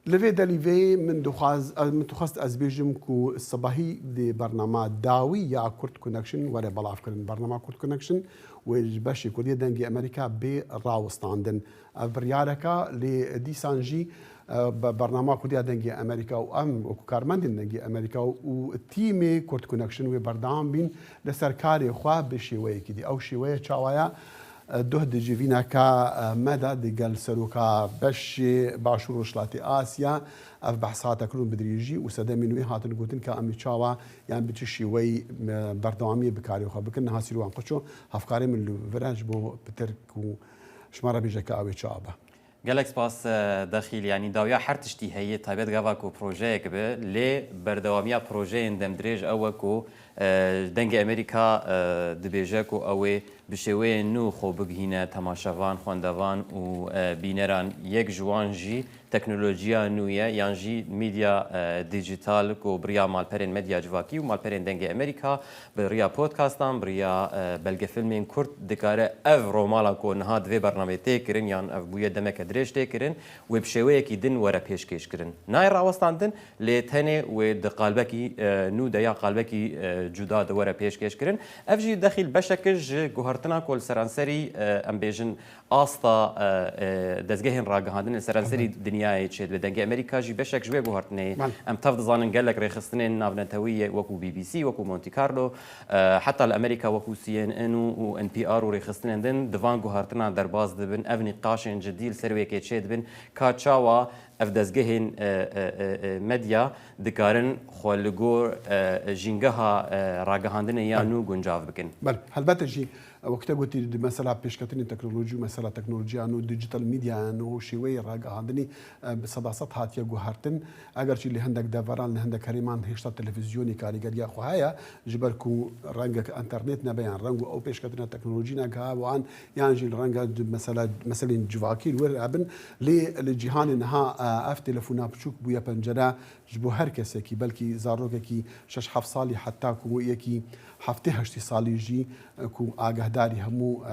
لفي دليفي من تخص أزبيجم كو الصباحي دي برنامج داوي يا كورت كونكشن ولا بلاف كرن برنامج كورت كونكشن وجبشي كودية دنجي أمريكا براوستاندن برياركا لدي سانجي برنامج كودية دنجي أمريكا وكارماندن دنجي أمريكا وتيمي كورت كونكشن وبردام بين لسركاري خوا بشيوية كدي أو شيوية شوايا ده دجيفينا كا مدى دقل سروكا بشي باشور وشلاتي آسيا اف بحثات كلهم بدريجي وسدامين وي هاتن قوتن كا امي تشاوا يعني بتشي وي بردوامي بكاري وخا بكن هاسيرو ان قشو افكاري من الفرنج بو بتركو شمارا بيجاكا اوي تشابا قالك سباس داخل يعني داويا حرتشتي هي طيبات غافاكو بروجيك به لي بردواميا بروجي اندم دريج اوكو دنگ امريكا دبيجاكو اوي بشوي نو خو بگهینه تماشاوان خواندوان و بینران یک جوانجی تکنولوژیا نویه یانجی میدیا دیجیتال کو بریا مالپرین مدیا جواکی و مالپرین دنگ امریکا بریا پودکاستان بریا بلگه فیلمین کرد دکاره اف رومالا کو نهاد و برنامه تکرین یان اف بویه دمک درش تکرین و بشوی کی دن ورا پیشکش کرن نای راوستاندن لتنه و دقالبکی نو دیا قالبکی جدا ورا پیشکش کرن اف جی داخل بشکج گوهرتنا کول سرانسری ام بیژن آستا دزگهن راگهاندن سرانسری دنیای چید بدنگ امریکا جی بشک جوی گوهرتنی ام تفض زانن گلک رخصتنین نافنتویه وکو بی بی سی وکو مونتی کارلو حتی الامریکا وکو سی ان ان و ان پی ار و رخصتنین دن دوان گوهرتنا درباز دبن اف نقاشن جدیل سروی که چید بن کاچاوا اف دزگهن مدیا دکارن خالگور جنگها راگهاندن یا نو گنجاو بکن. بله البته جی وقتی گویی مثلا پیشکتنی تکنولوژی مثلا تکنولوژی آنو دیجیتال میدیا آنو شیوه راگهاندنی بصداقت هاتیه گوهرتن اگر چی لهندک دوران لهندک کریمان هشتا تلویزیونی کاریگری خواهیا جبر کو رنگ اینترنت نبیان رنگ او پیشکتنی تکنولوژی نگاه و آن یعنی جی رنگ مثلا جواکی ور ابن لجهان نها اف تلفونا بچوک بویا پنجره جبو هر کسی کی بلکی زاروگه کی 6-7 سالی حتی کو یکی 7-8 سالی جی کو آگاهداری همو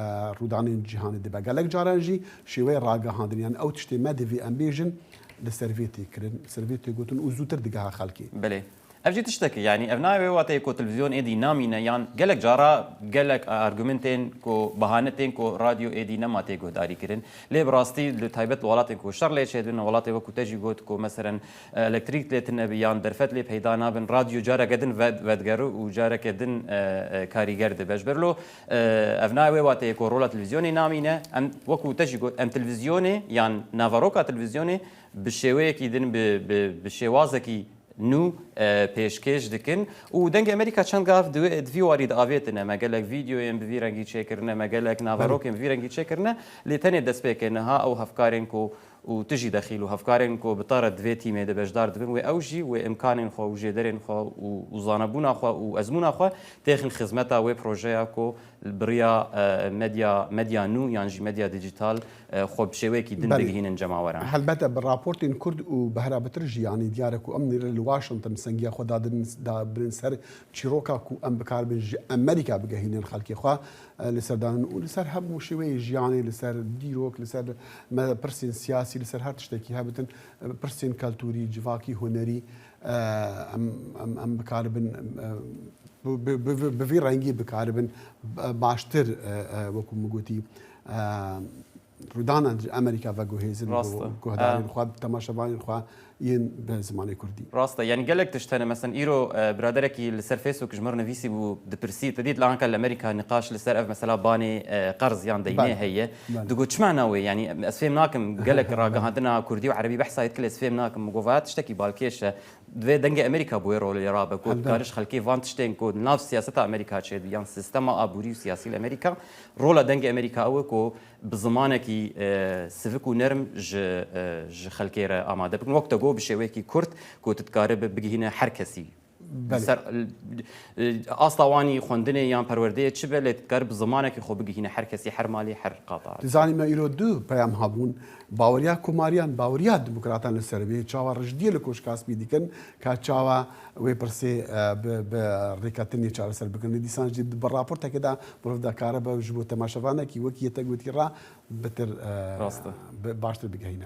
رودان جهان دبا گلک جاران جی شوی راگهاندنی یعنی او تشتی مدوی امبیژن لسرویتی کرن سرویتی گوتن او زودتر دگاه خالکی بله افجي تشتكي يعني ابنائي وقتي كو تلفزيون ايدي نامينا يعني قالك جارا قالك ارجومنتين كو بهانتين كو راديو ايدي نما تيغو داري كرن لي براستي لتايبت ولاتي كو شر لي شيدنا ولاتي وكو تجي قوت كو مثلا الكتريك لتن بيان درفت لي بيدانا بن راديو جارا قدن ودغرو وجارا قدن كاريجر دبجبرلو ابنائي وقتي كو رولا تلفزيوني نامينا ام وكو تجي قوت ام تلفزيوني يعني نافاروكا تلفزيوني بالشويه كي دن بالشوازكي نو پیشکش دکن و دنگ امریکا چند گاف دوی وارد آویتنه مگلک ویدیو ام بویرنگی چکرنه مگلک ناواروک ام بویرنگی چکرنه لتنی دست بکنه ها او هفکارن کو وتجي دخيل وهفكارن كو بطارة دوي تيمي دبجدار دبن وأوجي وإمكانن خو وجدرن خو وزانبونا خو وأزمونا خو تاخن خدمتها وبروجيا كو بريا ميديا نو يعني ميديا ديجيتال خو بشويكي دندقهين جماورا هل بدا بالرابورتين كرد وبهرا بترجي يعني ديارك وأمن لواشنطن سنجيا خو دا برنسر تشيروكا كو أم بكار بنج أمريكا بجهين الخلق خو لسر دان ولسر هم شوي يعني لسر ديروك لسر برسين سياسي لسر هر تشتكي هابتن برسين كالتوري جواكي هنري ام بكاربن بفي رنگي بكاربن باشتر وكم مقوتي رودان امريكا وجوهيزن وجهدارين خو تماشاوان خو ين بزماني كردي راسته يعني قالك تشتنه مثلا ايرو برادرك لسر فيسبوك جمرنا فيسي بو دبرسي تديت لان كان الامريكا نقاش لسر اف مثلا باني قرض يعني دينه هي دقوا شمعناوي يعني اسفهمناكم قالك راقهندنا كردي وعربي بحثا يتكل اسفهمناكم مقوفات تشتكي بالكيش دوی دنگ امریکا بویرو لیرابه کود کارش خلکی وانتشتین کود ناف سیاست امریکا چه دیان سیستم آبوری سیاسی امریکا رولا دنگ امریکا او کو بزمانه کی سفک و نرم ج خلکی را آماده بکن وقت جو بشوی کی کرد کو تتکارب بگهینه هر کسی سر اصلاوانی خوندنه یا پرورده چه بله تتکارب زمانه کی خوب بگهینه هر کسی هر مالی هر قطار تزانی ما ایرو دو پیام هابون باوریا کوماریان باوریا دموکراتان لسربی چاوا رجدی لکوش کاس بیدیکن که چاوا وی پرسی به ریکاتنی چاوا سر بکن دیسان جد بالراپورت کدا برفدا کاربا جبو تماشاوانه کی وکی تگوتی را بتر باشتر بگهینه